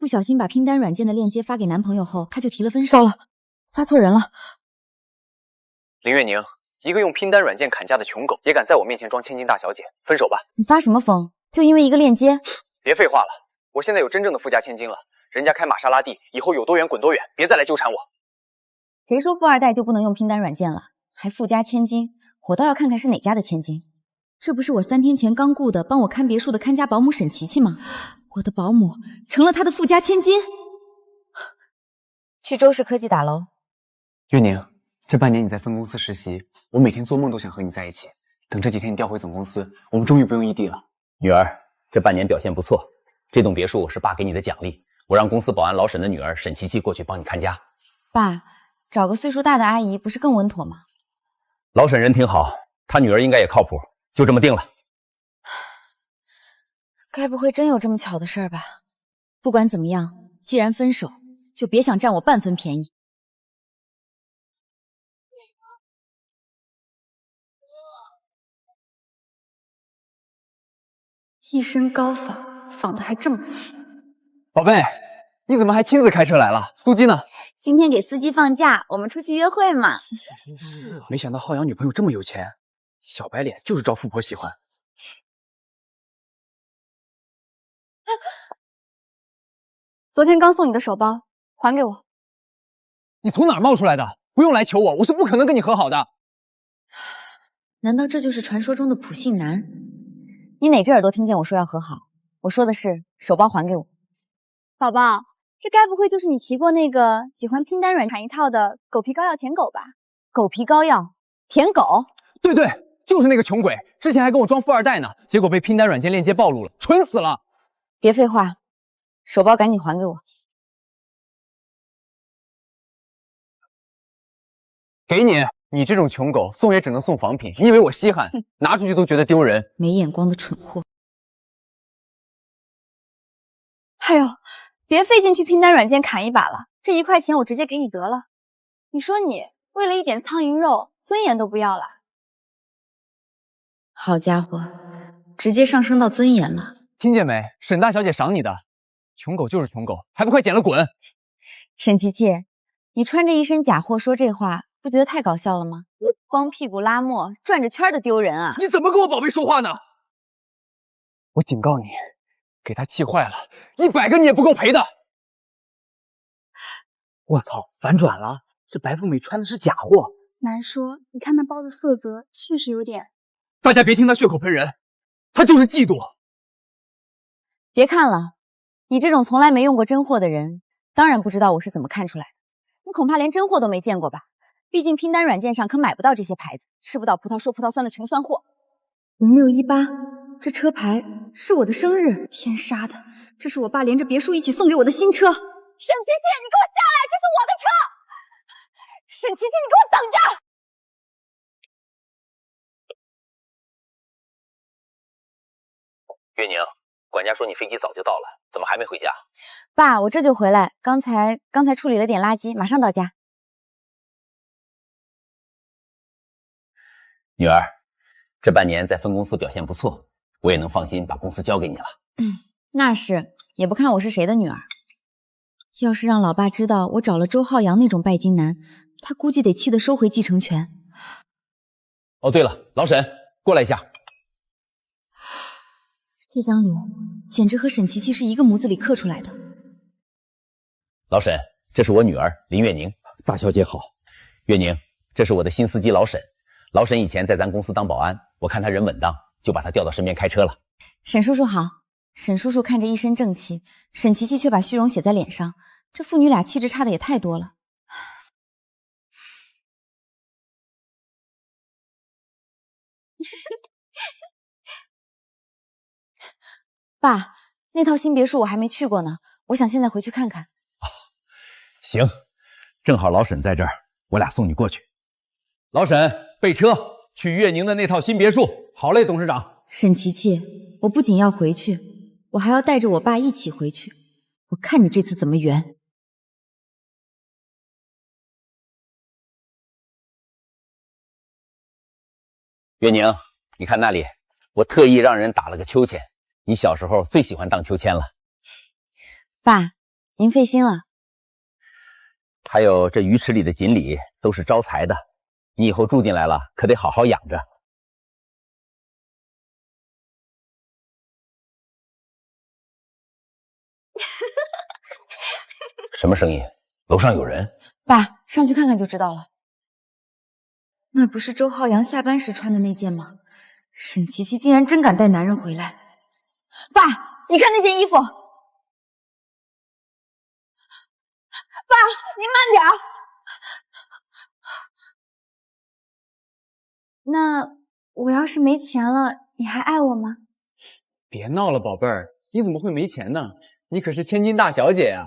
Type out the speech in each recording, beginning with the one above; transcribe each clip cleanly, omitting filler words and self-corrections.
不小心把拼单软件的链接发给男朋友后，他就提了分手。糟了，发错人了。林月宁，一个用拼单软件砍价的穷狗，也敢在我面前装千金大小姐，分手吧！你发什么疯？就因为一个链接？别废话了，我现在有真正的富家千金了，人家开玛莎拉蒂，以后有多远滚多远，别再来纠缠我。谁说富二代就不能用拼单软件了？还富家千金，我倒要看看是哪家的千金。这不是我3天前刚雇的帮我看别墅的看家保姆沈琪琪吗？我的保姆成了她的富家千金。去周氏科技大楼。月宁，这半年你在分公司实习，我每天做梦都想和你在一起。等这几天你调回总公司，我们终于不用异地了。女儿，这半年表现不错，这栋别墅是爸给你的奖励。我让公司保安老沈的女儿沈琪琪过去帮你看家。爸，找个岁数大的阿姨不是更稳妥吗？老沈人挺好，他女儿应该也靠谱，就这么定了。该不会真有这么巧的事儿吧？不管怎么样，既然分手，就别想占我半分便宜。一身高仿，仿的还这么齐。宝贝，你怎么还亲自开车来了？苏姬呢？今天给司机放假，我们出去约会嘛。没想到浩洋女朋友这么有钱，小白脸就是招富婆喜欢。昨天刚送你的手包，还给我。你从哪儿冒出来的？不用来求我，我是不可能跟你和好的。难道这就是传说中的普信男？你哪只耳朵听见我说要和好？我说的是手包还给我。宝宝，这该不会就是你提过那个喜欢拼单软砍一套的狗皮膏药舔狗吧？狗皮膏药舔狗？对对，就是那个穷鬼，之前还跟我装富二代呢，结果被拼单软件链接暴露了，蠢死了。别废话，手包赶紧还给我。给你，你这种穷狗送也只能送仿品，你以为我稀罕？拿出去都觉得丢人。没眼光的蠢货。哎呦，别费劲去拼单软件砍一把了，这1块钱我直接给你得了。你说你为了一点苍蝇肉，尊严都不要了？好家伙，直接上升到尊严了。听见没？沈大小姐赏你的。穷狗就是穷狗，还不快捡了滚！沈琪琪，你穿着一身假货说这话，不觉得太搞笑了吗？光屁股拉磨，转着圈的丢人啊！你怎么跟我宝贝说话呢？我警告你，给他气坏了，100个你也不够赔的。我操，反转了！这白富美穿的是假货。难说，你看那包的色泽确实有点……大家别听他血口喷人，他就是嫉妒。别看了，你这种从来没用过真货的人，当然不知道我是怎么看出来的。你恐怕连真货都没见过吧？毕竟拼单软件上可买不到这些牌子，吃不到葡萄说葡萄酸的穷酸货。0618，这车牌是我的生日，天杀的！这是我爸连着别墅一起送给我的新车。沈琪琪，你给我下来，这是我的车！沈琪琪，你给我等着！月宁，管家说你飞机早就到了，怎么还没回家？爸，我这就回来，刚才处理了点垃圾，马上到家。女儿，这半年在分公司表现不错，我也能放心把公司交给你了。那是，也不看我是谁的女儿。要是让老爸知道我找了周浩洋那种拜金男，他估计得气得收回继承权。哦，对了，老沈，过来一下。这张脸简直和沈琪琪是一个模子里刻出来的。老沈，这是我女儿林月宁。大小姐好。月宁，这是我的新司机老沈。老沈以前在咱公司当保安，我看他人稳当，就把他调到身边开车了。沈叔叔好。沈叔叔看着一身正气，沈琪琪却把虚荣写在脸上，这父女俩气质差的也太多了。爸，那套新别墅我还没去过呢，我想现在回去看看。行，正好老沈在这儿，我俩送你过去。老沈，备车，去月宁的那套新别墅。好嘞，董事长。沈琪琪，我不仅要回去，我还要带着我爸一起回去，我看你这次怎么圆。月宁，你看那里，我特意让人打了个秋千，你小时候最喜欢荡秋千了。爸，您费心了。还有这鱼池里的锦鲤都是招财的，你以后住进来了，可得好好养着。什么声音？楼上有人？爸，上去看看就知道了。那不是周浩阳下班时穿的那件吗？沈琪琪竟然真敢带男人回来。爸，你看那件衣服。爸，您慢点儿。那我要是没钱了，你还爱我吗？别闹了，宝贝儿，你怎么会没钱呢？你可是千金大小姐啊！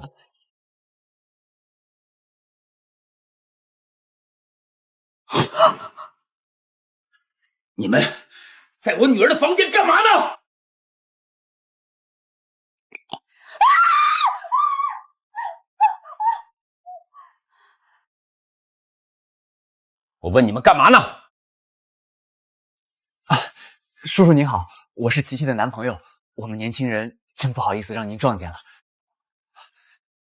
你们在我女儿的房间干嘛呢？我问你们干嘛呢？叔叔您好，我是琪琪的男朋友，我们年轻人真不好意思让您撞见了。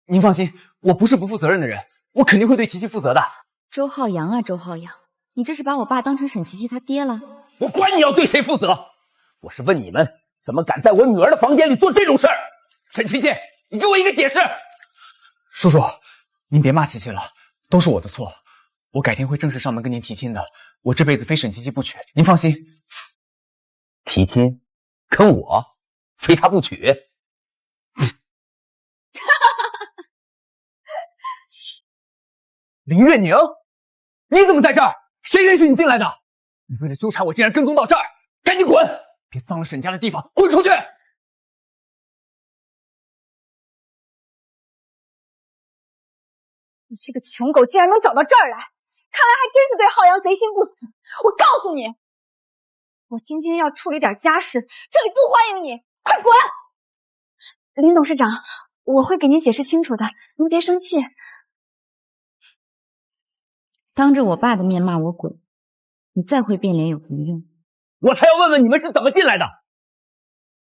您放心，我不是不负责任的人，我肯定会对琪琪负责的。周浩阳啊，周浩阳，你这是把我爸当成沈琪琪他爹了？我管你要对谁负责，我是问你们怎么敢在我女儿的房间里做这种事儿？沈琪琪，你给我一个解释。叔叔，您别骂琪琪了，都是我的错，我改天会正式上门跟您提亲的。我这辈子非沈琪琪不娶，您放心。提亲？跟我？非他不娶？林月宁，你怎么在这儿？谁允许你进来的？你为了纠缠我，竟然跟踪到这儿！赶紧滚！别脏了沈家的地方，滚出去！你这个穷狗竟然能找到这儿来，看来还真是对浩阳贼心不死。我告诉你，我今天要处理点家事，这里不欢迎你，快滚！林董事长，我会给您解释清楚的，您别生气。当着我爸的面骂我滚，你再会变脸有什么用？我才要问问你们是怎么进来的。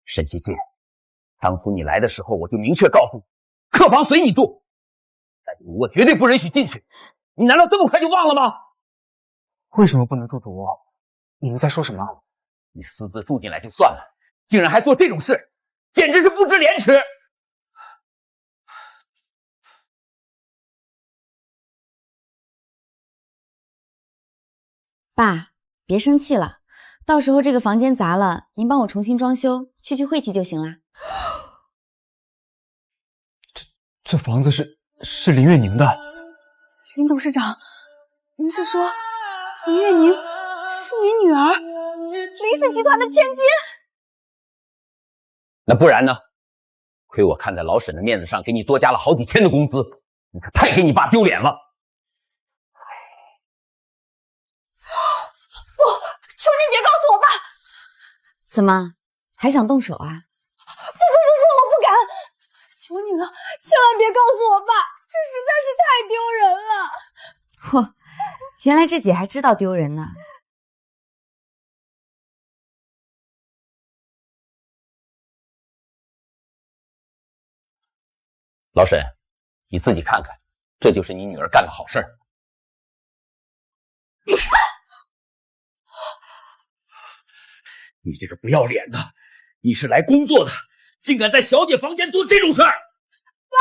沈琪琪，当初你来的时候，我就明确告诉你，客房随你住，但主卧绝对不允许进去。你难道这么快就忘了吗？为什么不能住主卧？你们在说什么？你私自住进来就算了，竟然还做这种事，简直是不知廉耻！爸，别生气了，到时候这个房间砸了，您帮我重新装修，区晦气就行啦。这房子是林月宁的。林董事长，您是说林月宁是您女儿，林氏集团的千金？那不然呢？亏我看在老沈的面子上，给你多加了好几千的工资，你可太给你爸丢脸了！求您别告诉我爸！怎么，还想动手啊？不，我不敢！求你了，千万别告诉我爸，这实在是太丢人了。嚯，原来这姐还知道丢人呢。老沈，你自己看看，这就是你女儿干的好事儿。你这个不要脸的，你是来工作的，竟敢在小姐房间做这种事儿！爸，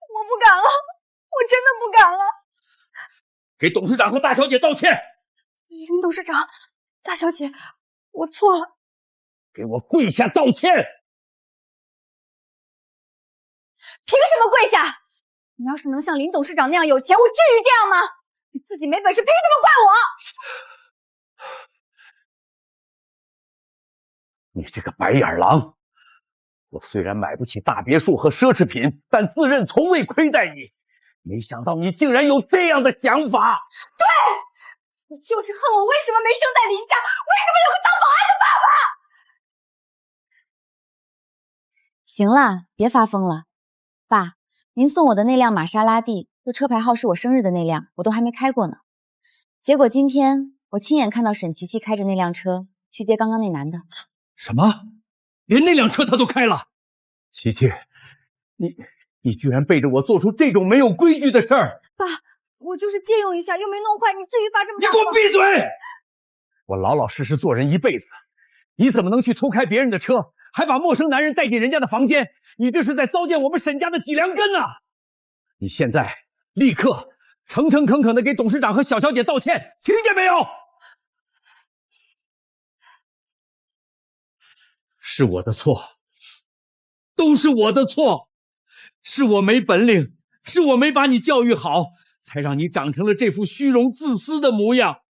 我不敢了，我真的不敢了。给董事长和大小姐道歉。林董事长，大小姐，我错了。给我跪下道歉！凭什么跪下？你要是能像林董事长那样有钱，我至于这样吗？你自己没本事，凭什么怪我？你这个白眼狼！我虽然买不起大别墅和奢侈品，但自认从未亏待你。没想到你竟然有这样的想法！对，你就是恨我为什么没生在林家，为什么有个当保安的爸爸？行了，别发疯了。爸，您送我的那辆玛莎拉蒂，就车牌号是我生日的那辆，我都还没开过呢。结果今天我亲眼看到沈琪琪开着那辆车去接刚刚那男的。什么？连那辆车他都开了？琪琪，你你居然背着我做出这种没有规矩的事儿！爸，我就是借用一下，又没弄坏，你至于发这么大？你给我闭嘴！我老老实实做人一辈子，你怎么能去偷开别人的车，还把陌生男人带进人家的房间？你这是在糟践我们沈家的脊梁根啊！你现在立刻诚诚恳恳的给董事长和小小姐道歉，听见没有？是我的错，都是我的错，是我没本领，是我没把你教育好，才让你长成了这副虚荣自私的模样。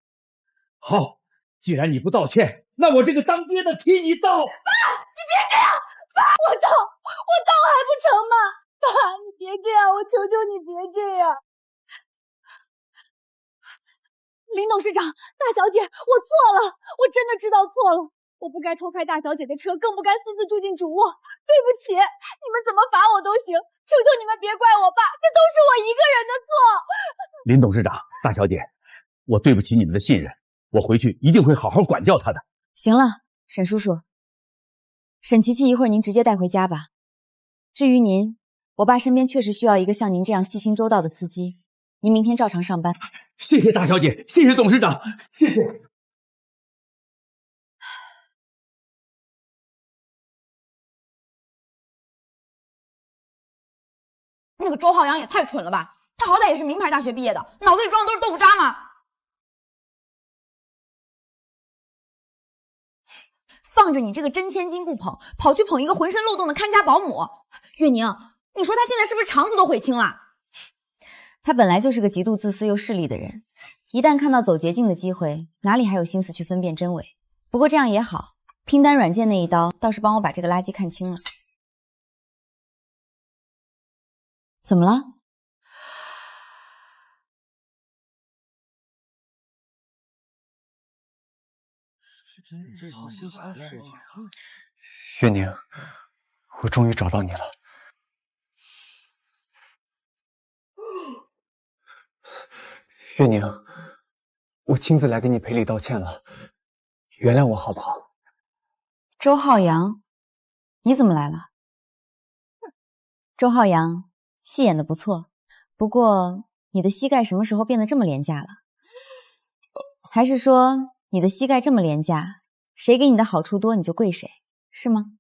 好，既然你不道歉，那我这个当爹的替你道。爸，你别这样！爸，我道还不成吗？爸，你别这样，我求求你别这样。林董事长，大小姐，我错了，我真的知道错了。我不该偷开大小姐的车，更不该私自住进主卧。对不起，你们怎么罚我都行，求求你们别怪我爸，这都是我一个人的错。林董事长，大小姐，我对不起你们的信任，我回去一定会好好管教他的。行了，沈叔叔，沈琪琪，一会儿您直接带回家吧。至于您，我爸身边确实需要一个像您这样细心周到的司机。您明天照常上班。谢谢大小姐，谢谢董事长，谢谢。那个周浩洋也太蠢了吧！他好歹也是名牌大学毕业的，脑子里装的都是豆腐渣吗？放着你这个真千金不捧，跑去捧一个浑身漏洞的看家保姆。月宁，你说他现在是不是肠子都悔青了？他本来就是个极度自私又势利的人，一旦看到走捷径的机会，哪里还有心思去分辨真伪？不过这样也好，拼单软件那一刀倒是帮我把这个垃圾看清了。怎么了？月宁，我终于找到你了。月宁，我亲自来给你赔礼道歉了，原谅我好不好？周浩洋，你怎么来了？周浩洋，戏演得不错，不过你的膝盖什么时候变得这么廉价了？还是说你的膝盖这么廉价，谁给你的好处多你就跪谁，是吗？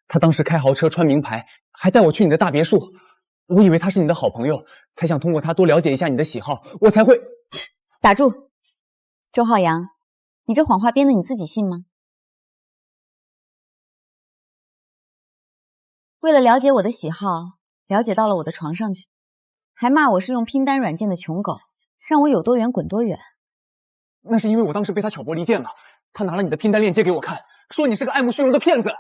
他当时开豪车穿名牌，还带我去你的大别墅，我以为他是你的好朋友，才想通过他多了解一下你的喜好，我才会……打住！周浩洋，你这谎话编的你自己信吗？为了了解我的喜好，了解到了我的床上去，还骂我是用拼单软件的穷狗，让我有多远滚多远。那是因为我当时被他挑拨离间了，他拿了你的拼单链接给我看，说你是个爱慕虚荣的骗子。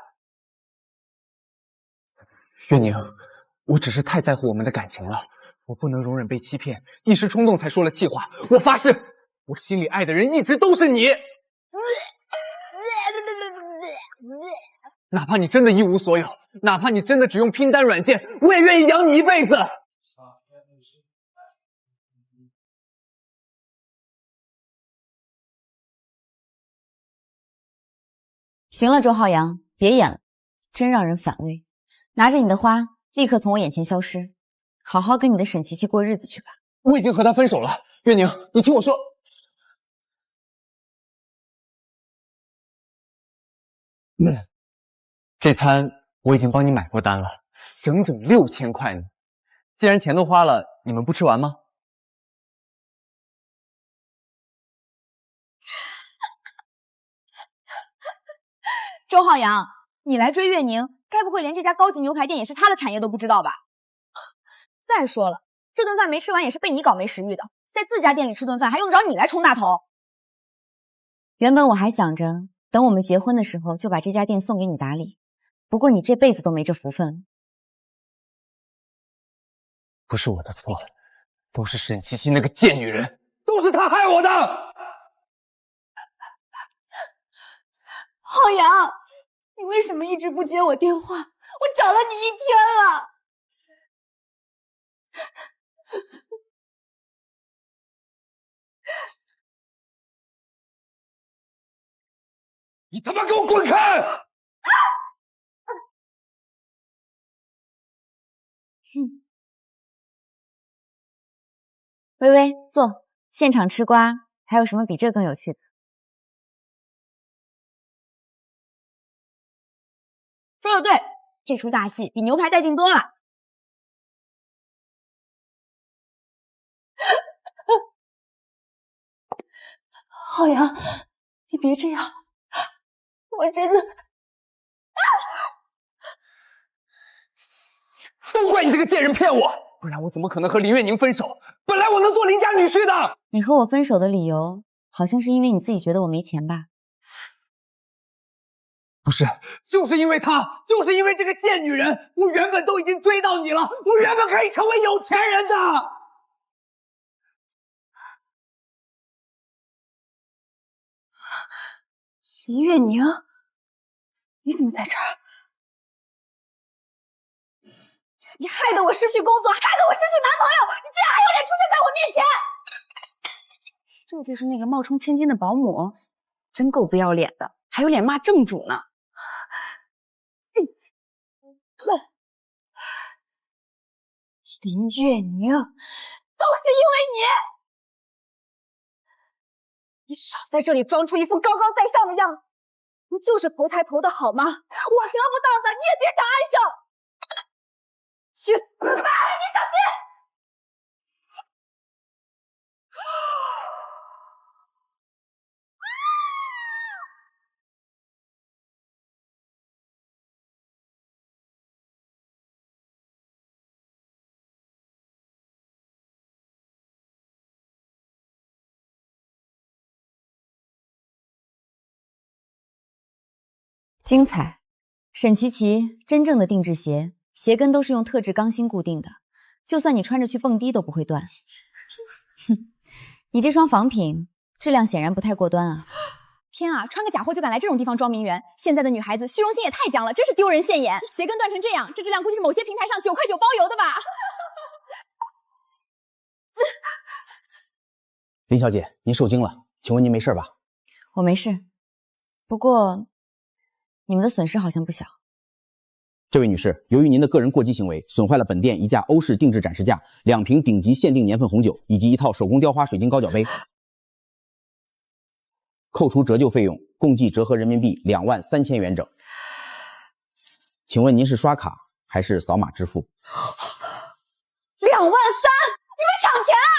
月宁，我只是太在乎我们的感情了，我不能容忍被欺骗，一时冲动才说了气话。我发誓，我心里爱的人一直都是你。哪怕你真的一无所有，哪怕你真的只用拼单软件，我也愿意养你一辈子。行了，周浩洋，别演了，真让人反胃。拿着你的花，立刻从我眼前消失，好好跟你的沈琪琪过日子去吧。我已经和他分手了，月宁，你听我说。这餐我已经帮你买过单了，整整6000块呢。既然钱都花了，你们不吃完吗？周浩洋，你来追月宁，该不会连这家高级牛排店也是他的产业都不知道吧？再说了，这顿饭没吃完也是被你搞没食欲的，在自家店里吃顿饭还用得着你来充大头？原本我还想着等我们结婚的时候就把这家店送给你打理，不过你这辈子都没这福分。不是我的错，都是沈琪琪那个贱女人，都是她害我的。浩洋，你为什么一直不接我电话？我找了你1天了。你他妈给我滚开！微微坐，现场吃瓜，还有什么比这更有趣的？说的对，这出大戏比牛排带劲多了。浩洋，你别这样，我真的……都怪你这个贱人骗我，不然我怎么可能和林月宁分手？本来我能做林家女婿的。你和我分手的理由，好像是因为你自己觉得我没钱吧？不是，就是因为她，就是因为这个贱女人，我原本都已经追到你了，我原本可以成为有钱人的。林月宁，你怎么在这儿？你害得我失去工作，害得我失去男朋友，你竟然还有脸出现在我面前！这就是那个冒充千金的保姆，真够不要脸的，还有脸骂正主呢。林月宁，都是因为你！你少在这里装出一副高高在上的样子，不就是投胎投的好吗？我得不到的你也别想安生！去死吧！你小心！精彩！沈琪琪真正的定制鞋，鞋跟都是用特制钢芯固定的，就算你穿着去蹦迪都不会断。哼，你这双仿品质量显然不太过端啊！天啊，穿个假货就敢来这种地方装名媛，现在的女孩子虚荣心也太僵了，真是丢人现眼。鞋跟断成这样，这质量估计是某些平台上9块9包邮的吧？林小姐，您受惊了，请问您没事吧？我没事，不过你们的损失好像不小。这位女士，由于您的个人过激行为，损坏了本店一架欧式定制展示架、2瓶顶级限定年份红酒以及一套手工雕花水晶高脚杯，扣除折旧费用，共计折合人民币23000元整。请问您是刷卡还是扫码支付23000，你们抢钱啊！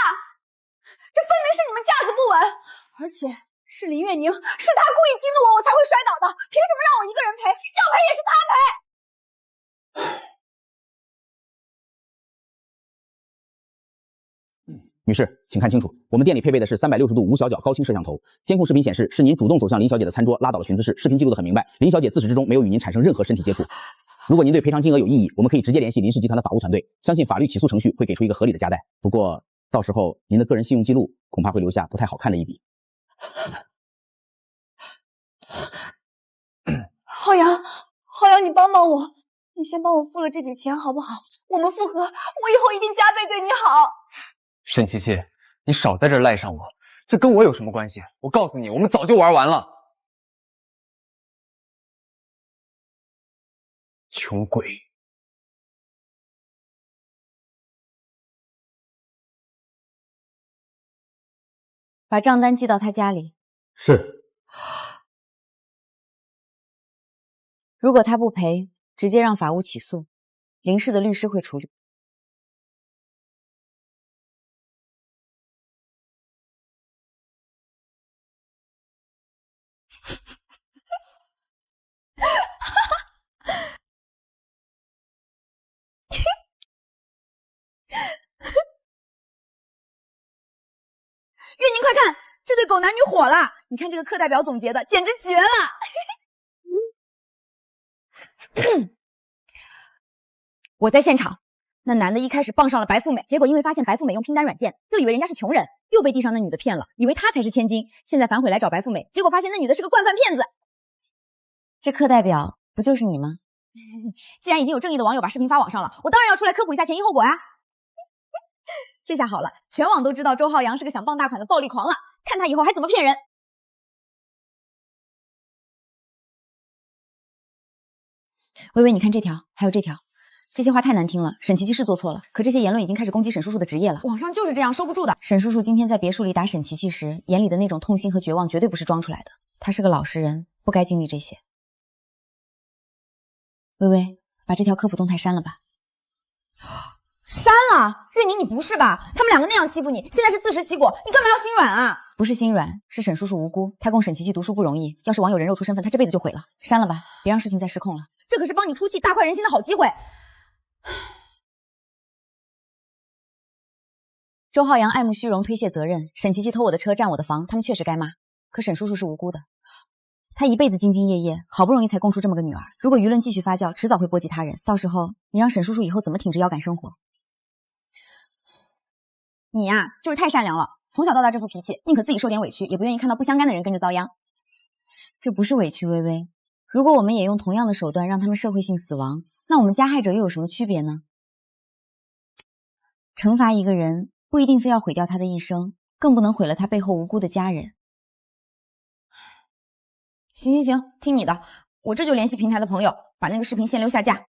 这分明是你们架子不稳，而且是林月宁，是他故意激怒我，我才会摔倒的。凭什么让我一个人赔？要赔也是他赔。女士，请看清楚，我们店里配备的是360度无死角高清摄像头，监控视频显示是您主动走向林小姐的餐桌，拉倒了裙子式，视频记录的很明白，林小姐自始至终没有与您产生任何身体接触。如果您对赔偿金额有异议，我们可以直接联系林氏集团的法务团队，相信法律起诉程序会给出一个合理的交代。不过到时候您的个人信用记录恐怕会留下不太好看的一笔。浩洋，浩洋，你帮帮我，你先帮我付了这笔钱好不好？我们复合，我以后一定加倍对你好。沈琪琪，你少在这儿赖上我，这跟我有什么关系？我告诉你，我们早就玩完了。穷鬼！把账单寄到他家里。是。如果他不赔，直接让法务起诉，林氏的律师会处理。月宁，快看，这对狗男女火了！你看这个课代表总结的，简直绝了！我在现场，那男的一开始傍上了白富美，结果因为发现白富美用拼单软件，就以为人家是穷人，又被地上那女的骗了，以为她才是千金，现在反悔来找白富美，结果发现那女的是个惯犯骗子。这课代表不就是你吗？既然已经有正义的网友把视频发网上了，我当然要出来科普一下前因后果呀！这下好了，全网都知道周浩洋是个想傍大款的暴力狂了，看他以后还怎么骗人！微微，你看这条，还有这条，这些话太难听了，沈琪琪是做错了，可这些言论已经开始攻击沈叔叔的职业了。网上就是这样，收不住的。沈叔叔今天在别墅里打沈琪琪时，眼里的那种痛心和绝望绝对不是装出来的。他是个老实人，不该经历这些。微微，把这条科普动态删了吧。删了？月宁，你不是吧？他们两个那样欺负你，现在是自食其果，你干嘛要心软啊？不是心软，是沈叔叔无辜，他供沈琪琪读书不容易，要是网友人肉出身份，他这辈子就毁了。删了吧，别让事情再失控了。这可是帮你出气、大快人心的好机会。周浩洋爱慕虚荣，推卸责任，沈琪琪偷我的车，占我的房，他们确实该骂。可沈叔叔是无辜的，他一辈子兢兢业业，好不容易才供出这么个女儿。如果舆论继续发酵，迟早会波及他人。到时候你让沈叔叔以后怎么挺直腰杆生活？你呀，就是太善良了，从小到大这副脾气，宁可自己受点委屈，也不愿意看到不相干的人跟着遭殃。这不是委屈，微微。如果我们也用同样的手段让他们社会性死亡，那我们加害者又有什么区别呢？惩罚一个人，不一定非要毁掉他的一生，更不能毁了他背后无辜的家人。行，听你的，我这就联系平台的朋友，把那个视频限流下架。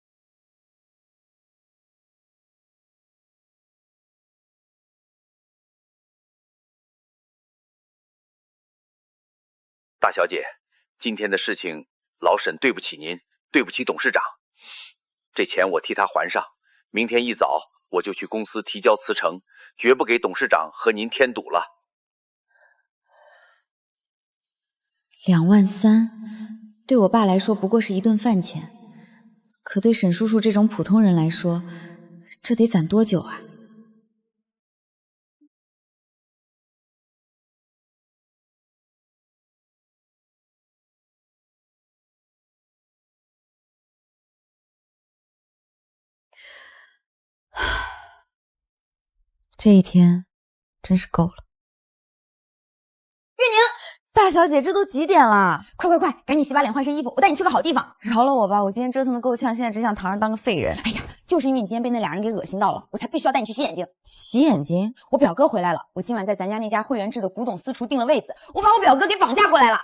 大小姐，今天的事情，老沈对不起您，对不起董事长。这钱我替他还上，明天一早我就去公司提交辞呈，绝不给董事长和您添堵了。23000，对我爸来说不过是一顿饭钱，可对沈叔叔这种普通人来说，这得攒多久啊？这一天真是够了。月宁，大小姐，这都几点了？快，赶紧洗把脸换身衣服，我带你去个好地方。饶了我吧，我今天折腾的够呛，现在只想躺着当个废人。哎呀，就是因为你今天被那俩人给恶心到了，我才必须要带你去洗眼睛。洗眼睛？我表哥回来了，我今晚在咱家那家会员制的古董私厨订了位子，我把我表哥给绑架过来了。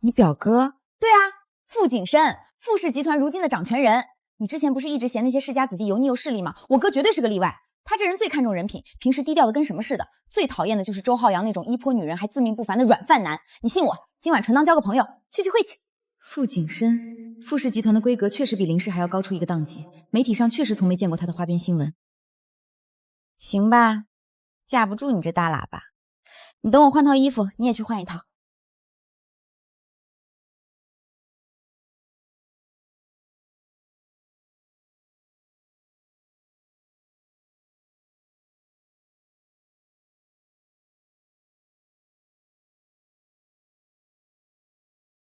你表哥？对啊，傅景深，傅氏集团如今的掌权人。你之前不是一直嫌那些世家子弟油腻又势利吗？我哥绝对是个例外。他这人最看重人品，平时低调的跟什么似的。最讨厌的就是周浩洋那种依泼女人还自命不凡的软饭男。你信我，今晚纯当交个朋友，去晦气。傅景深，傅氏集团的规格确实比林氏还要高出一个档级，媒体上确实从没见过他的花边新闻。行吧，架不住你这大喇叭。你等我换套衣服，你也去换一套。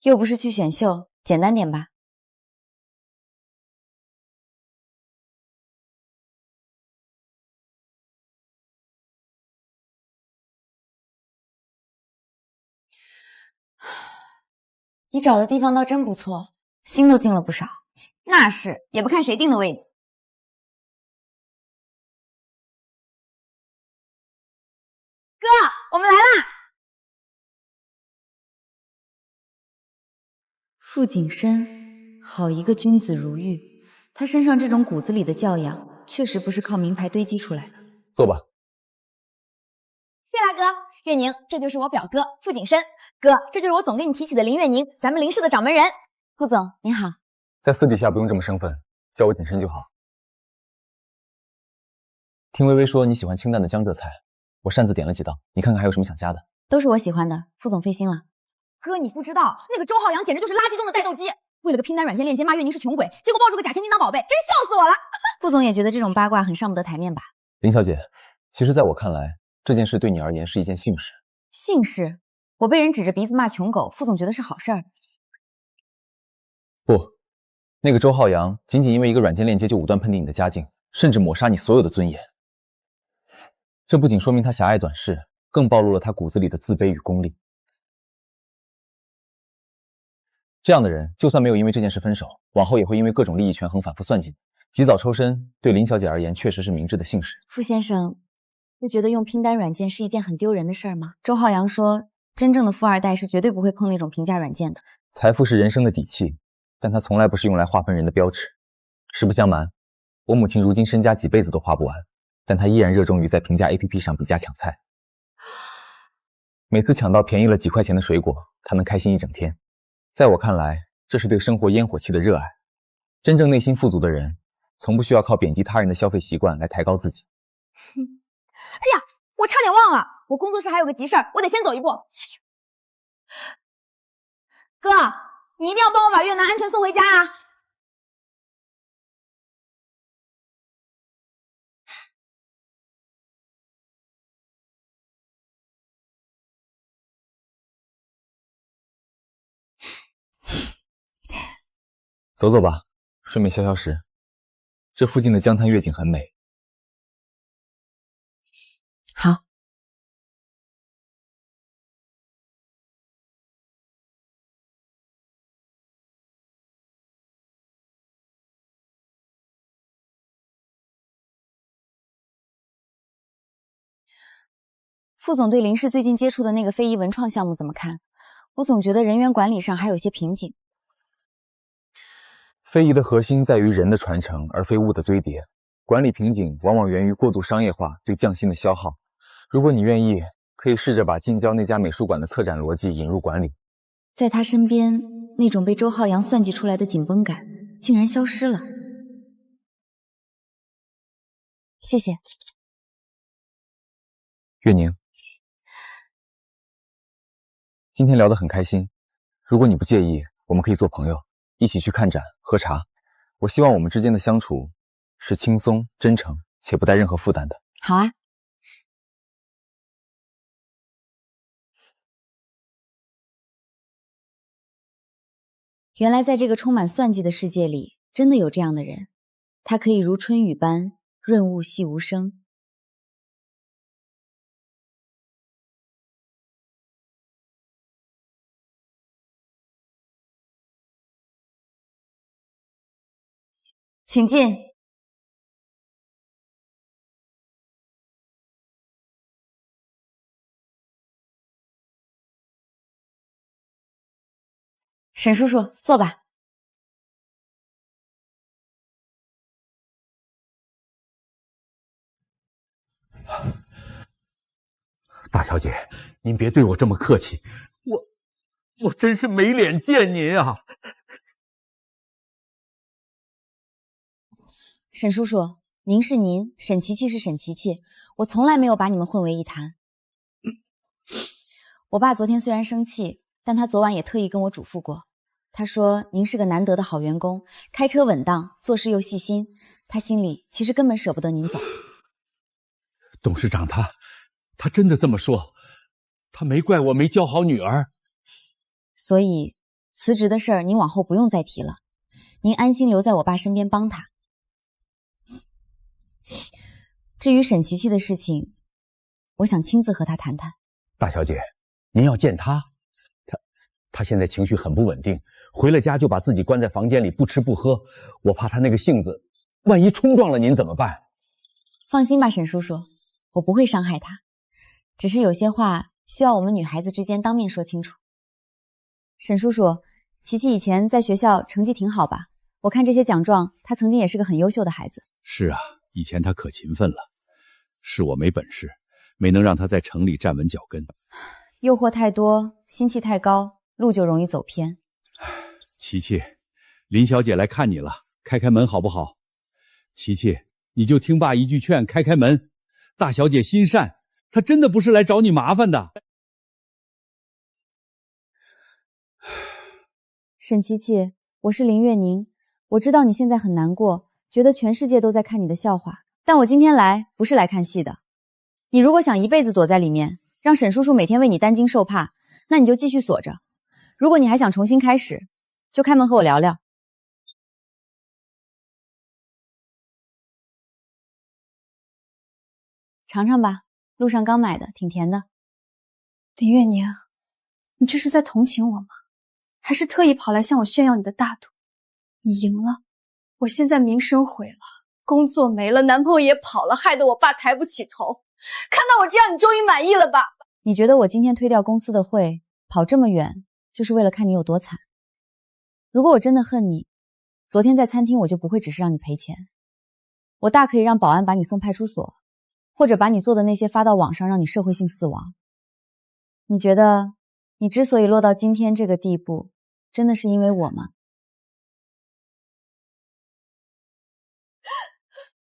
又不是去选秀，简单点吧。你找的地方倒真不错，心都静了不少。那是，也不看谁定的位子。哥，我们来啦！傅景深，好一个君子如玉。他身上这种骨子里的教养，确实不是靠名牌堆积出来的。坐吧。谢啦哥，月宁，这就是我表哥傅景深。哥，这就是我总跟你提起的林月宁，咱们林氏的掌门人。傅总您好。在私底下不用这么生分，叫我景深就好。听微微说你喜欢清淡的江浙菜，我擅自点了几道，你看看还有什么想加的。都是我喜欢的，傅总费心了。哥，你不知道，那个周浩洋简直就是垃圾中的带豆机，为了个拼单软件链接骂月宁是穷鬼，结果抱住个假千金当宝贝，真是笑死我了。傅总也觉得这种八卦很上不得台面吧？林小姐，其实在我看来，这件事对你而言是一件幸事。幸事？我被人指着鼻子骂穷狗，傅总觉得是好事儿？不，那个周浩洋仅仅因为一个软件链接就武断喷顶你的家境，甚至抹杀你所有的尊严。这不仅说明他狭隘短视，更暴露了他骨子里的自卑与功利。这样的人，就算没有因为这件事分手，往后也会因为各种利益权衡反复算计你。及早抽身，对林小姐而言确实是明智的幸事。傅先生，不觉得用拼单软件是一件很丢人的事儿吗？周浩洋说，真正的富二代是绝对不会碰那种平价软件的。财富是人生的底气，但它从来不是用来划分人的标尺。实不相瞒，我母亲如今身家几辈子都花不完，但她依然热衷于在平价 APP 上比价抢菜。每次抢到便宜了几块钱的水果，她能开心一整天。在我看来，这是对生活烟火气的热爱。真正内心富足的人，从不需要靠贬低他人的消费习惯来抬高自己。哎呀，我差点忘了，我工作室还有个急事儿，我得先走一步。哥，你一定要帮我把越南安全送回家啊！走走吧，顺便消消食。这附近的江滩月景很美。好。副总对林氏最近接触的那个非遗文创项目怎么看？我总觉得人员管理上还有些瓶颈。非遗的核心在于人的传承，而非物的堆叠。管理瓶颈往往源于过度商业化对匠心的消耗。如果你愿意，可以试着把近郊那家美术馆的策展逻辑引入管理。在他身边，那种被周浩洋算计出来的紧绷感竟然消失了。谢谢。月宁，今天聊得很开心，如果你不介意，我们可以做朋友，一起去看展、喝茶。我希望我们之间的相处是轻松、真诚且不带任何负担的。好啊。原来在这个充满算计的世界里，真的有这样的人，他可以如春雨般润物细无声。请进。沈叔叔，坐吧。大小姐，您别对我这么客气，我真是没脸见您啊！沈叔叔，您是您，沈琪琪是沈琪琪，我从来没有把你们混为一谈。我爸昨天虽然生气，但他昨晚也特意跟我嘱咐过，他说您是个难得的好员工，开车稳当，做事又细心，他心里其实根本舍不得您走。董事长他真的这么说，他没怪我没教好女儿。所以辞职的事儿您往后不用再提了，您安心留在我爸身边帮他。至于沈琪琪的事情，我想亲自和他谈谈。大小姐，您要见他？他现在情绪很不稳定，回了家就把自己关在房间里不吃不喝，我怕他那个性子，万一冲撞了您怎么办？放心吧，沈叔叔，我不会伤害他，只是有些话需要我们女孩子之间当面说清楚。沈叔叔，琪琪以前在学校成绩挺好吧？我看这些奖状，她曾经也是个很优秀的孩子。是啊，以前他可勤奋了，是我没本事，没能让他在城里站稳脚跟。诱惑太多，心气太高，路就容易走偏。琪琪，林小姐来看你了，开开门好不好？琪琪，你就听爸一句劝，开开门。大小姐心善，她真的不是来找你麻烦的。沈琪琪，我是林月宁，我知道你现在很难过，觉得全世界都在看你的笑话，但我今天来不是来看戏的。你如果想一辈子躲在里面，让沈叔叔每天为你担惊受怕，那你就继续锁着。如果你还想重新开始，就开门和我聊聊。尝尝吧，路上刚买的，挺甜的。林月宁，你这是在同情我吗？还是特意跑来向我炫耀你的大度？你赢了，我现在名声毁了，工作没了，男朋友也跑了，害得我爸抬不起头。看到我这样，你终于满意了吧？你觉得我今天推掉公司的会，跑这么远，就是为了看你有多惨？如果我真的恨你，昨天在餐厅我就不会只是让你赔钱。我大可以让保安把你送派出所，或者把你做的那些发到网上，让你社会性死亡。你觉得你之所以落到今天这个地步，真的是因为我吗？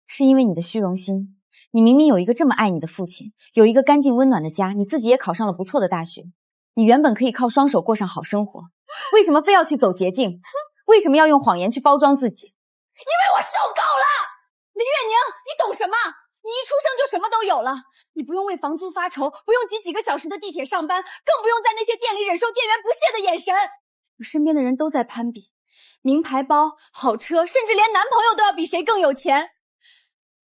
是因为你的虚荣心。你明明有一个这么爱你的父亲，有一个干净温暖的家，你自己也考上了不错的大学，你原本可以靠双手过上好生活，为什么非要去走捷径？为什么要用谎言去包装自己？因为我受够了！林月宁，你懂什么？你一出生就什么都有了，你不用为房租发愁，不用挤几个小时的地铁上班，更不用在那些店里忍受店员不屑的眼神。我身边的人都在攀比，名牌包、好车，甚至连男朋友都要比谁更有钱。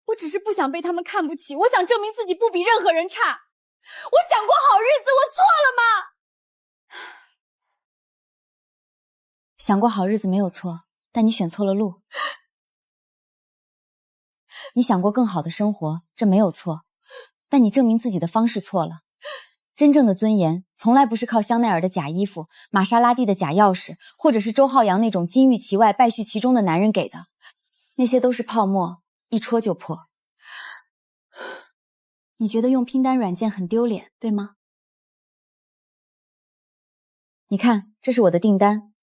我只是不想被他们看不起，我想证明自己不比任何人差。我想过好日子，我错了吗？想过好日子没有错，但你选错了路。你想过更好的生活，这没有错，但你证明自己的方式错了。真正的尊严从来不是靠香奈儿的假衣服、玛莎拉蒂的假钥匙，或者是周浩洋那种金玉其外败絮其中的男人给的，那些都是泡沫，一戳就破。你觉得用拼单软件很丢脸，对吗？你看，这是我的订单，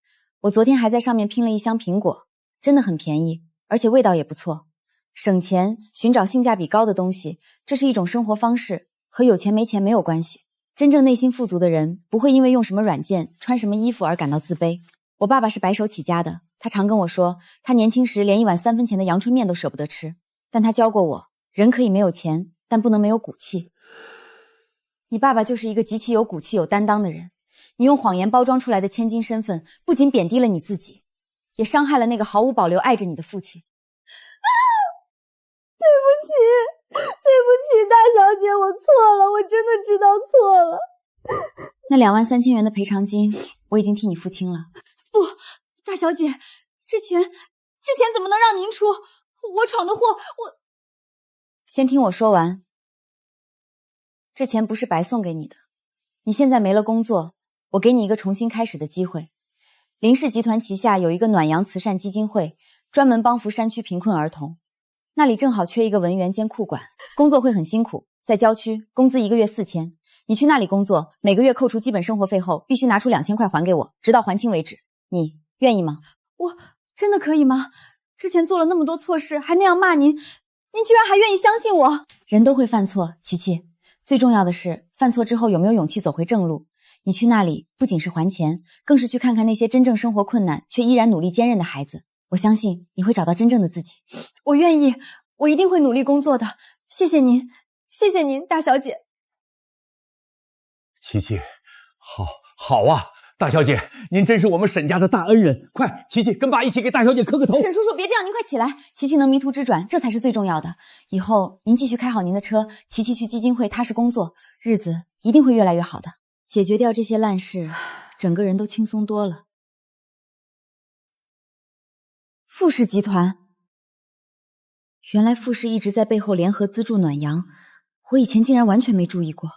我昨天还在上面拼了一箱苹果，真的很便宜，而且味道也不错。省钱，寻找性价比高的东西，这是一种生活方式，和有钱没钱没有关系。真正内心富足的人，不会因为用什么软件、穿什么衣服而感到自卑。我爸爸是白手起家的，他常跟我说，他年轻时连一碗3分钱的阳春面都舍不得吃。但他教过我，人可以没有钱，但不能没有骨气。你爸爸就是一个极其有骨气、有担当的人。你用谎言包装出来的千金身份，不仅贬低了你自己，也伤害了那个毫无保留爱着你的父亲。对不起，大小姐，我错了，我真的知道错了。那23000元的赔偿金，我已经替你付清了。不，大小姐，之前怎么能让您出？我闯的祸，先听我说完。这钱不是白送给你的，你现在没了工作，我给你一个重新开始的机会。林氏集团旗下有一个暖阳慈善基金会，专门帮扶山区贫困儿童。那里正好缺一个文员兼库管，工作会很辛苦，在郊区，工资1个月4000。你去那里工作，每个月扣除基本生活费后，必须拿出2000块还给我，直到还清为止。你愿意吗？我真的可以吗？之前做了那么多错事，还那样骂您，您居然还愿意相信我？人都会犯错，琪琪。最重要的是，犯错之后有没有勇气走回正路。你去那里，不仅是还钱，更是去看看那些真正生活困难却依然努力坚韧的孩子。我相信你会找到真正的自己。我愿意，我一定会努力工作的。谢谢您，谢谢您，大小姐。琪琪，好啊，大小姐，您真是我们沈家的大恩人。快，琪琪跟爸一起给大小姐磕个头。沈叔叔，别这样，您快起来。琪琪能迷途知转，这才是最重要的。以后您继续开好您的车，琪琪去基金会踏实工作，日子一定会越来越好的。解决掉这些烂事，整个人都轻松多了。富氏集团，原来富氏一直在背后联合资助暖阳，我以前竟然完全没注意过。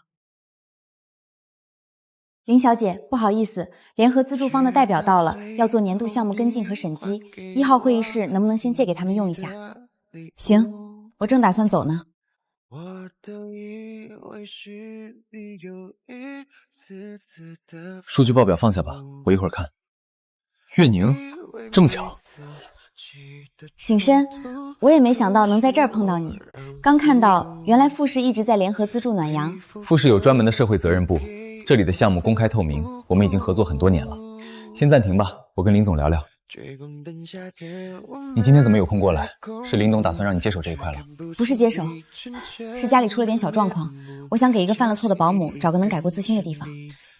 林小姐，不好意思，联合资助方的代表到了，要做年度项目跟进和审计，1号会议室能不能先借给他们用一下？行，我正打算走呢。数据报表放下吧，我一会儿看。月宁，这么巧。景深，我也没想到能在这儿碰到你。刚看到，原来富氏一直在联合资助暖阳。富氏有专门的社会责任部，这里的项目公开透明，我们已经合作很多年了。先暂停吧，我跟林总聊聊。你今天怎么有空过来？是林总打算让你接手这一块了？不是接手，是家里出了点小状况，我想给一个犯了错的保姆找个能改过自新的地方。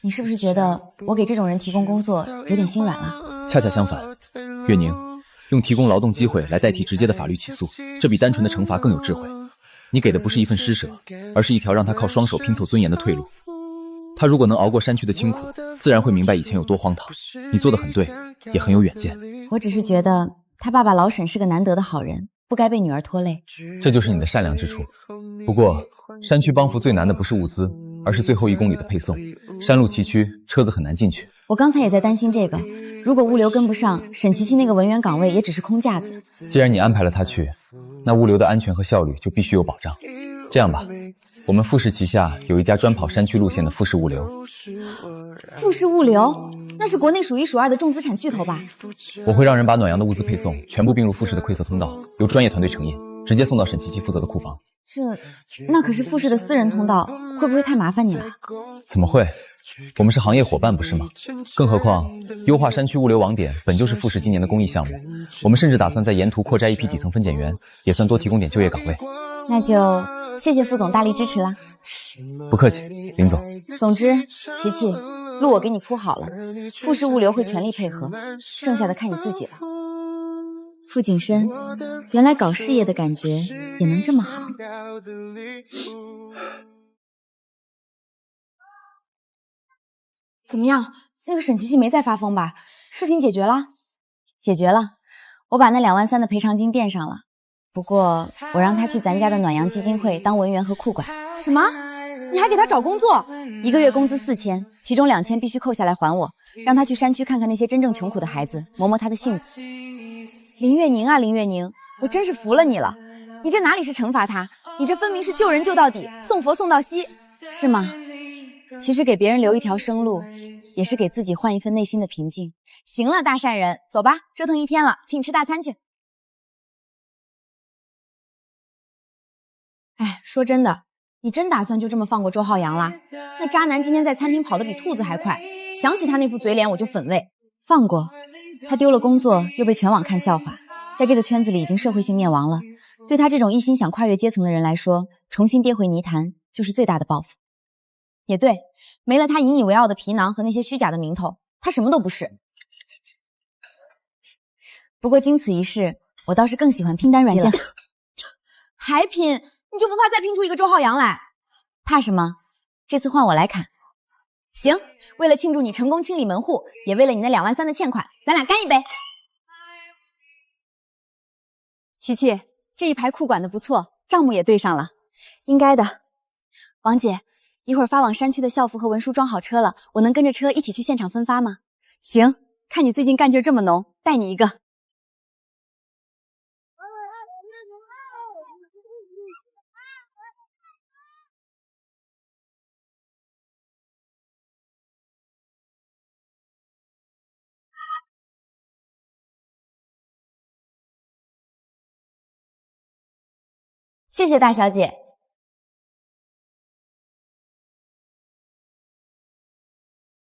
你是不是觉得我给这种人提供工作有点心软了？恰恰相反，月宁，用提供劳动机会来代替直接的法律起诉，这比单纯的惩罚更有智慧。你给的不是一份施舍，而是一条让他靠双手拼凑尊严的退路。他如果能熬过山区的清苦，自然会明白以前有多荒唐。你做得很对，也很有远见。我只是觉得他爸爸老沈是个难得的好人，不该被女儿拖累。这就是你的善良之处。不过山区帮扶最难的不是物资，而是最后1公里的配送。山路崎岖，车子很难进去，我刚才也在担心这个，如果物流跟不上，沈琪琪那个文员岗位也只是空架子。既然你安排了他去，那物流的安全和效率就必须有保障。这样吧，我们富士旗下有一家专跑山区路线的富士物流。富士物流，那是国内数一数二的重资产巨头吧？我会让人把暖阳的物资配送全部并入富士的馈色通道，由专业团队承印，直接送到沈琪琪负责的库房。那可是富士的私人通道，会不会太麻烦你了？怎么会？我们是行业伙伴，不是吗？更何况，优化山区物流网点本就是富士今年的公益项目，我们甚至打算在沿途扩摘一批底层分拣员，也算多提供点就业岗位。那就谢谢副总大力支持啦。不客气，林总。总之，琪琪，路我给你铺好了，富士物流会全力配合，剩下的看你自己了。傅景深，原来搞事业的感觉也能这么好。怎么样？那个沈琪琪没再发疯吧？事情解决了？解决了，我把那2万3的赔偿金垫上了。不过我让他去咱家的暖阳基金会当文员和库管。什么？你还给他找工作？1个月工资4000，其中2000必须扣下来还我。让他去山区看看那些真正穷苦的孩子，磨磨他的性子。林月宁啊，林月宁，我真是服了你了。你这哪里是惩罚他，你这分明是救人救到底，送佛送到西，是吗？其实给别人留一条生路，也是给自己换一份内心的平静。行了，大善人，走吧，折腾一天了，请你吃大餐去。哎，说真的，你真打算就这么放过周浩阳啦？那渣男今天在餐厅跑得比兔子还快，想起他那副嘴脸我就粉胃。放过他，丢了工作又被全网看笑话，在这个圈子里已经社会性灭亡了。对他这种一心想跨越阶层的人来说，重新跌回泥潭就是最大的报复。也对，没了他引以为傲的皮囊和那些虚假的名头，他什么都不是。不过经此一事，我倒是更喜欢拼单软件。还拼？你就不怕再拼出一个周浩阳来？怕什么？这次换我来砍。行，为了庆祝你成功清理门户，也为了你那2万3的欠款，咱俩干一杯。琪琪，这一排库管的不错，账目也对上了。应该的。王姐，一会儿发往山区的校服和文书装好车了，我能跟着车一起去现场分发吗？行，看你最近干劲这么浓，带你一个。谢谢大小姐。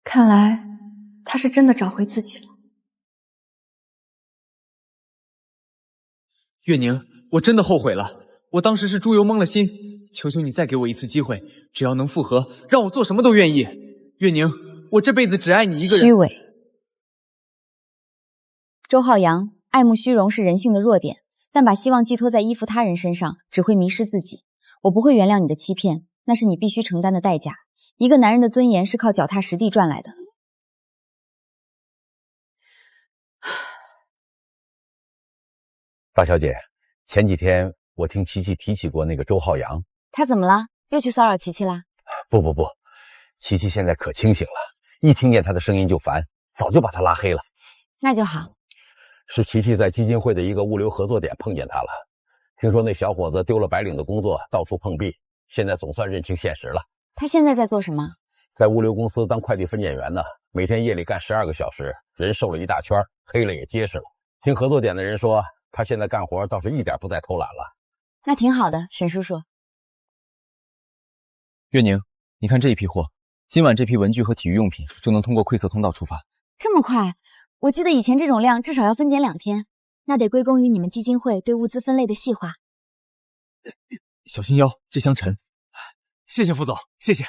看来他是真的找回自己了。月宁，我真的后悔了，我当时是猪油蒙了心，求求你再给我一次机会，只要能复合，让我做什么都愿意。月宁，我这辈子只爱你一个人。虚伪。周浩阳，爱慕虚荣是人性的弱点，但把希望寄托在依附他人身上，只会迷失自己。我不会原谅你的欺骗，那是你必须承担的代价。一个男人的尊严是靠脚踏实地赚来的。大小姐，前几天我听琪琪提起过那个周浩阳。他怎么了？又去骚扰琪琪啦？不，琪琪现在可清醒了，一听见他的声音就烦，早就把他拉黑了。那就好。是琪琪在基金会的一个物流合作点碰见他了，听说那小伙子丢了白领的工作，到处碰壁，现在总算认清现实了。他现在在做什么？在物流公司当快递分拣员呢，每天夜里干12个小时，人瘦了一大圈，黑了也结实了。听合作点的人说，他现在干活倒是一点不再偷懒了。那挺好的，沈叔叔。月宁，你看这一批货，今晚这批文具和体育用品就能通过馈色通道出发。这么快？我记得以前这种量至少要分拣2天，那得归功于你们基金会对物资分类的细化。小心腰，这箱沉。谢谢副总，谢谢。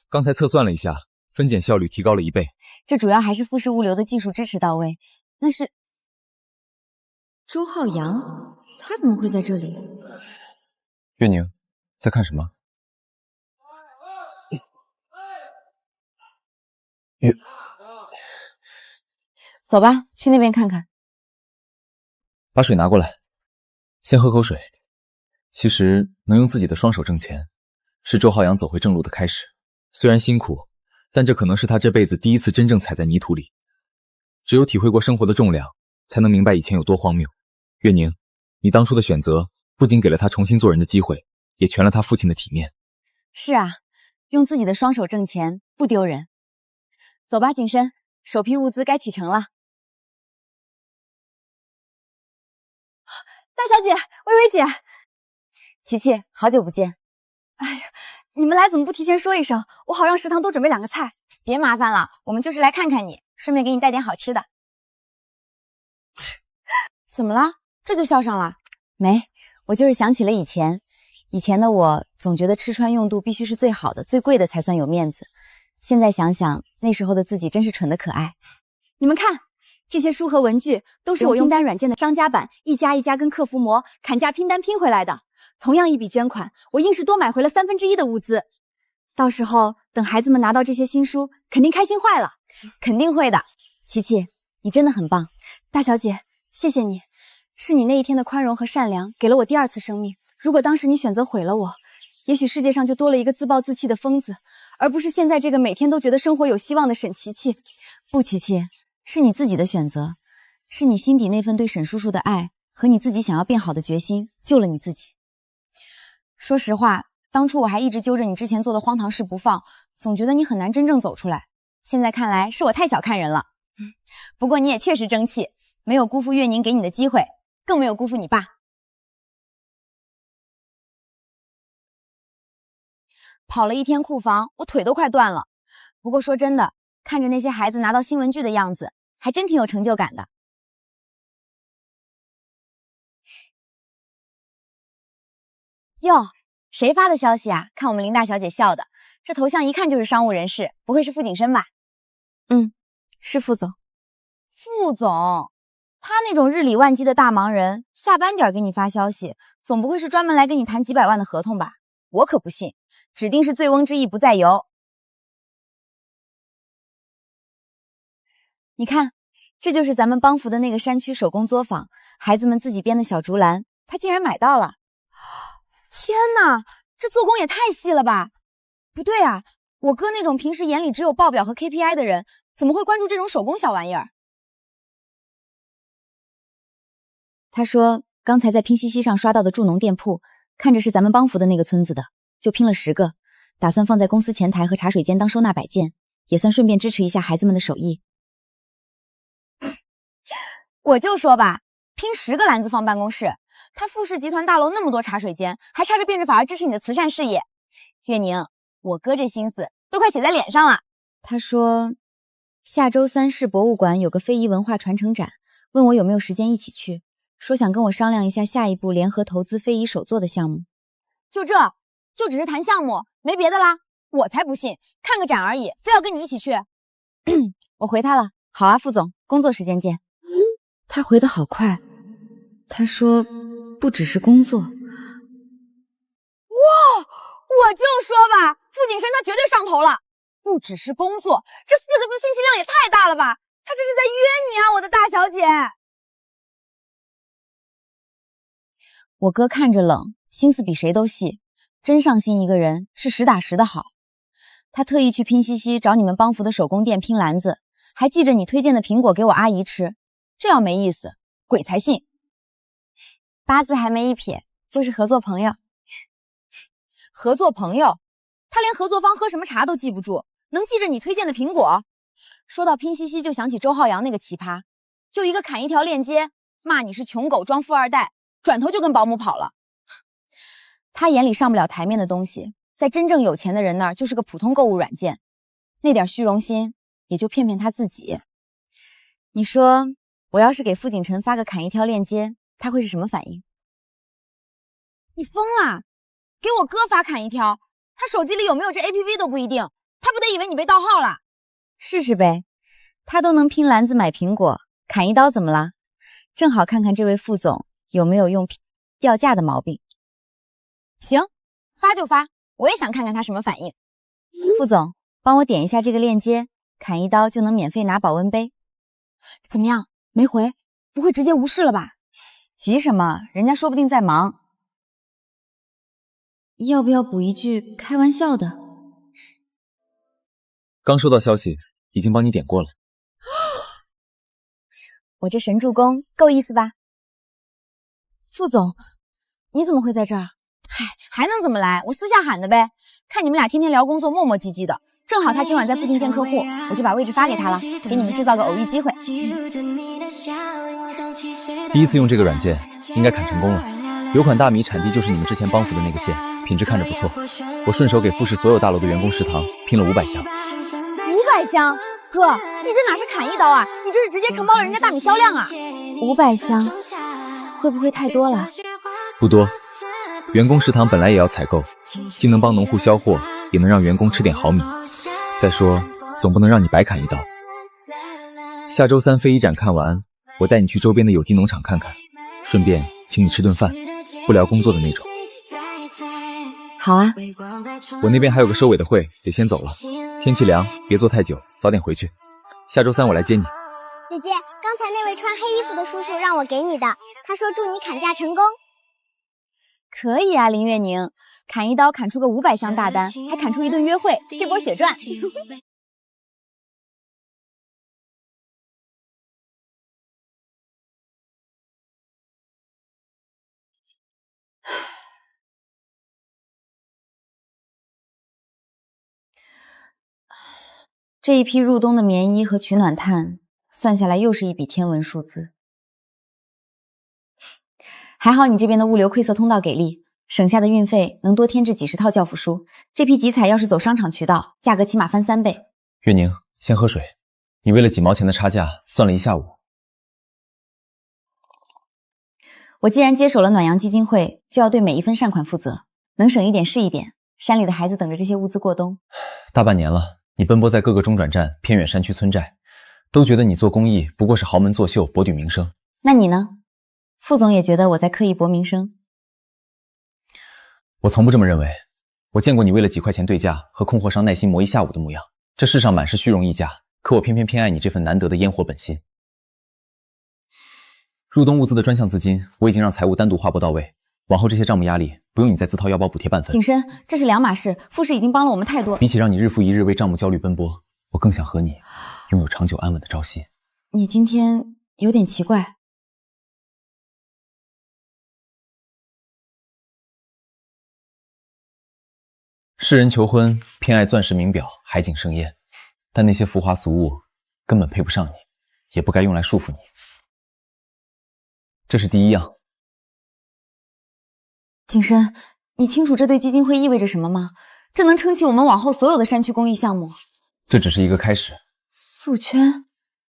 刚才测算了一下，分拣效率提高了1倍。这主要还是富士物流的技术支持到位。那是周浩阳，他怎么会在这里？月宁，在看什么？走吧，去那边看看。把水拿过来，先喝口水。其实能用自己的双手挣钱，是周浩阳走回正路的开始。虽然辛苦，但这可能是他这辈子第一次真正踩在泥土里。只有体会过生活的重量，才能明白以前有多荒谬。月宁，你当初的选择不仅给了他重新做人的机会，也全了他父亲的体面。是啊，用自己的双手挣钱不丢人。走吧，景深，首批物资该启程了。大小姐，薇薇姐，琪琪，好久不见。哎呀，你们来怎么不提前说一声？我好让食堂多准备2个菜。别麻烦了，我们就是来看看你，顺便给你带点好吃的。怎么了？这就笑上了？没，我就是想起了以前的我，总觉得吃穿用度必须是最好的、最贵的才算有面子。现在想想，那时候的自己真是蠢得可爱。你们看，这些书和文具都是我用拼单软件的商家版一家一家跟客服磨砍价拼单拼回来的。同样一笔捐款，我硬是多买回了1/3的物资。到时候等孩子们拿到这些新书，肯定开心坏了。肯定会的。琪琪，你真的很棒。大小姐，谢谢你，是你那一天的宽容和善良，给了我第2次生命。如果当时你选择毁了我，也许世界上就多了一个自暴自弃的疯子，而不是现在这个每天都觉得生活有希望的沈琪琪。不，琪琪，是你自己的选择，是你心底那份对沈叔叔的爱和你自己想要变好的决心救了你自己。说实话，当初我还一直揪着你之前做的荒唐事不放，总觉得你很难真正走出来。现在看来是我太小看人了。不过你也确实争气，没有辜负月宁给你的机会，更没有辜负你爸。跑了一天库房，我腿都快断了。不过说真的，看着那些孩子拿到新文具的样子，还真挺有成就感的。哟，谁发的消息啊？看我们林大小姐笑的，这头像一看就是商务人士，不会是傅景深吧？是傅总。傅总，他那种日理万机的大忙人，下班点给你发消息，总不会是专门来跟你谈几百万的合同吧？我可不信，指定是醉翁之意不在油。你看，这就是咱们帮扶的那个山区手工作坊，孩子们自己编的小竹篮，他竟然买到了。天哪，这做工也太细了吧！不对啊，我哥那种平时眼里只有报表和 KPI 的人，怎么会关注这种手工小玩意儿？他说刚才在拼夕夕上刷到的助农店铺，看着是咱们帮扶的那个村子的，就拼了10个，打算放在公司前台和茶水间当收纳摆件，也算顺便支持一下孩子们的手艺。我就说吧，拼10个篮子放办公室，他富士集团大楼那么多茶水间，还差着变着法儿支持你的慈善事业。月宁，我哥这心思都快写在脸上了。他说下周3市博物馆有个非遗文化传承展，问我有没有时间一起去，说想跟我商量一下下一步联合投资非遗手作的项目。就只是谈项目，没别的啦？我才不信，看个展而已，非要跟你一起去。我回他了，好啊，副总，工作时间见。他回得好快，他说不只是工作。哇，我就说吧，傅景深他绝对上头了。不只是工作，这4个字信息量也太大了吧？他这是在约你啊，我的大小姐。我哥看着冷，心思比谁都细，真上心一个人是实打实的好。他特意去拼夕夕找你们帮扶的手工店拼篮子，还记着你推荐的苹果给我阿姨吃，这要没意思，鬼才信。8字还没一撇，就是合作朋友。合作朋友？他连合作方喝什么茶都记不住，能记着你推荐的苹果？说到拼夕夕，就想起周浩洋那个奇葩，就一个砍一条链接，骂你是穷狗装富二代，转头就跟保姆跑了。他眼里上不了台面的东西，在真正有钱的人那儿就是个普通购物软件，那点虚荣心也就骗骗他自己。你说我要是给傅景晨发个砍一条链接，他会是什么反应？你疯啦！给我哥发砍一条，他手机里有没有这 APP 都不一定，他不得以为你被盗号了？试试呗，他都能拼篮子买苹果，砍一刀怎么啦？正好看看这位副总有没有用掉价的毛病。行，发就发，我也想看看他什么反应。副总，帮我点一下这个链接，砍一刀就能免费拿保温杯。怎么样？没回？不会直接无视了吧？急什么？人家说不定在忙。要不要补一句开玩笑的？刚收到消息，已经帮你点过了。我这神助攻够意思吧？副总，你怎么会在这儿？嗨，还能怎么来？我私下喊的呗。看你们俩天天聊工作，磨磨唧唧的，正好他今晚在附近见客户，我就把位置发给他了，给你们制造个偶遇机会。第一次用这个软件，应该砍成功了。有款大米产地就是你们之前帮扶的那个县，品质看着不错。我顺手给富士所有大楼的员工食堂拼了500箱。500箱？哥，你这哪是砍一刀啊？你这是直接承包了人家大米销量啊！500箱，会不会太多了？不多。员工食堂本来也要采购，既能帮农户销货，也能让员工吃点好米。再说，总不能让你白砍一刀。下周3非遗展看完，我带你去周边的有机农场看看，顺便请你吃顿饭，不聊工作的那种。好啊。我那边还有个收尾的会，得先走了。天气凉，别坐太久，早点回去。下周3我来接你。姐姐，刚才那位穿黑衣服的叔叔让我给你的，他说祝你砍价成功。可以啊，林月宁，砍一刀砍出个500箱大单，还砍出一顿约会，这波血赚。这一批入冬的棉衣和取暖炭，算下来又是一笔天文数字。还好你这边的物流馈色通道给力，省下的运费能多添置几10套教辅书。这批集采要是走商场渠道，价格起码翻3倍。月宁，先喝水。你为了几毛钱的差价，算了一下午。我既然接手了暖阳基金会，就要对每一分善款负责，能省一点是一点。山里的孩子等着这些物资过冬。大半年了，你奔波在各个中转站、偏远山区村寨，都觉得你做公益不过是豪门作秀，博取名声。那你呢？副总也觉得我在刻意博名声？我从不这么认为。我见过你为了几块钱对价和供货商耐心磨一下午的模样。这世上满是虚荣溢价，可我偏爱你这份难得的烟火本心。入冬物资的专项资金，我已经让财务单独划拨到位，往后这些账目压力不用你再自掏腰包补贴半分。景深，这是两码事，富士已经帮了我们太多。比起让你日复一日为账目焦虑奔波，我更想和你拥有长久安稳的朝夕。你今天有点奇怪。世人求婚偏爱钻石名表、海景盛宴，但那些浮华俗物根本配不上你，也不该用来束缚你。这是第一样。景深，你清楚这对基金会意味着什么吗？这能撑起我们往后所有的山区公益项目。这只是一个开始。素圈。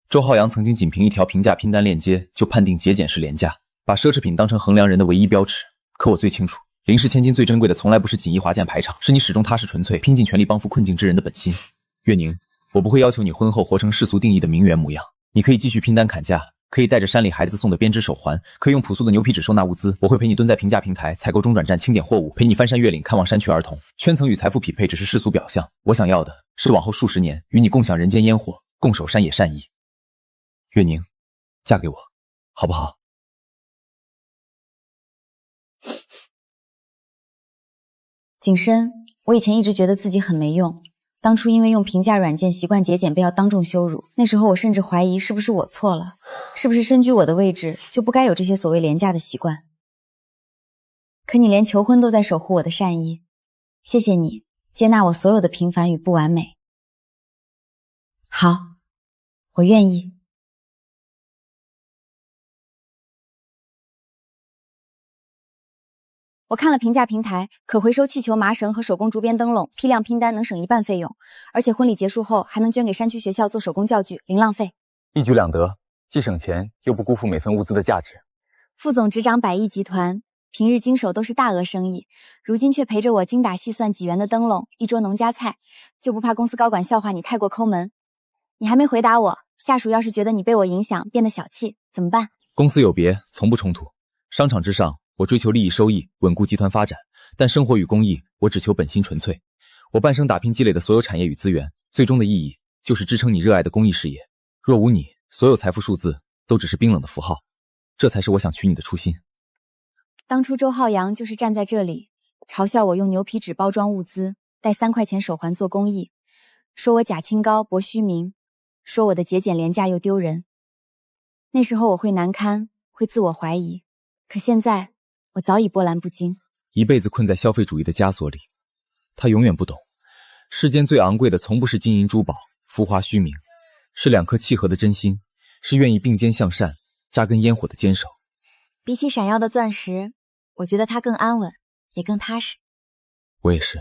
周浩洋曾经仅凭一条评价拼单链接就判定节俭是廉价，把奢侈品当成衡量人的唯一标尺。可我最清楚，林氏千金最珍贵的从来不是锦衣华剑排场，是你始终踏实纯粹、拼尽全力帮扶困境之人的本心。月宁，我不会要求你婚后活成世俗定义的名媛模样，你可以继续拼单砍价，可以带着山里孩子送的编织手环，可以用朴素的牛皮纸收纳物资。我会陪你蹲在评价平台采购中转站清点货物，陪你翻山越岭看望山区儿童。圈层与财富匹配只是世俗表象，我想要的是往后数十年与你共享人间烟火，共守山野善意。月宁，嫁给我，好不好？景深，我以前一直觉得自己很没用，当初因为用评价软件习惯节俭被要当众羞辱，那时候我甚至怀疑是不是我错了，是不是身居我的位置就不该有这些所谓廉价的习惯。可你连求婚都在守护我的善意，谢谢你接纳我所有的平凡与不完美。好，我愿意。我看了评价平台，可回收气球、麻绳和手工竹编灯笼，批量拼单能省1半费用，而且婚礼结束后还能捐给山区学校做手工教具，零浪费，一举两得，既省钱又不辜负每份物资的价值。副总执掌百亿集团，平日经手都是大额生意，如今却陪着我精打细算几元的灯笼，一桌农家菜，就不怕公司高管笑话你太过抠门？你还没回答我，下属要是觉得你被我影响变得小气怎么办？公司有别，从不冲突。商场之上，我追求利益收益，稳固集团发展，但生活与公益，我只求本心纯粹。我半生打拼积累的所有产业与资源，最终的意义就是支撑你热爱的公益事业。若无你，所有财富数字都只是冰冷的符号，这才是我想娶你的初心。当初周浩洋就是站在这里，嘲笑我用牛皮纸包装物资，带3块钱手环做公益。说我假清高博虚名，说我的节俭廉价又丢人。那时候我会难堪，会自我怀疑，可现在我早已波澜不惊。一辈子困在消费主义的枷锁里，他永远不懂，世间最昂贵的从不是金银珠宝、浮华虚名，是2颗契合的真心，是愿意并肩向善、扎根烟火的坚守。比起闪耀的钻石，我觉得它更安稳，也更踏实。我也是。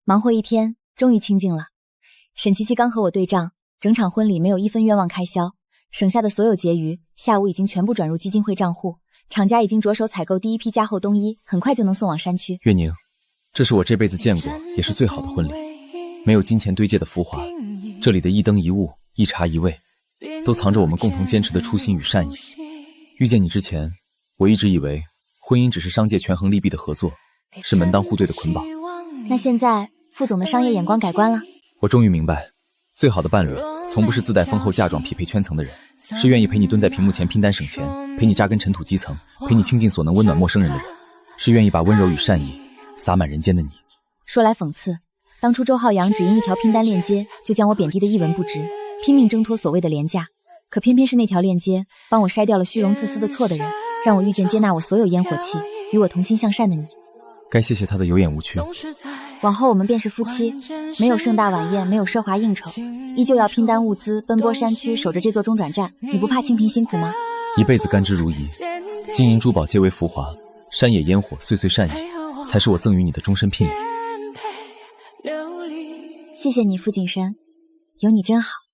忙活一天，终于清静了。沈琪琪刚和我对账，整场婚礼没有1分冤枉开销，省下的所有结余，下午已经全部转入基金会账户。厂家已经着手采购第1批加厚冬衣，很快就能送往山区。月宁，这是我这辈子见过也是最好的婚礼，没有金钱堆砌的浮华，这里的一灯一物、一茶一味，都藏着我们共同坚持的初心与善意。遇见你之前，我一直以为婚姻只是商界权衡利弊的合作，是门当户对的捆绑。那现在副总的商业眼光改观了。我终于明白，最好的伴侣从不是自带丰厚嫁妆匹配圈层的人，是愿意陪你蹲在屏幕前拼单省钱，陪你扎根尘土基层，陪你倾尽所能温暖陌生人的人，是愿意把温柔与善意洒满人间的你。说来讽刺，当初周浩洋只因一条拼单链接就将我贬低的一文不值，拼命挣脱所谓的廉价，可偏偏是那条链接帮我筛掉了虚荣自私的错的人，让我遇见接纳我所有烟火气，与我同心向善的你。该谢谢他的有眼无觑。往后我们便是夫妻，没有盛大晚宴，没有奢华应酬，依旧要拼单物资，奔波山区，守着这座中转站。你不怕清贫辛苦吗？一辈子甘之如饴，金银珠宝皆为浮华，山野烟火岁岁善意，才是我赠予你的终身聘礼。谢谢你，傅景深，有你真好。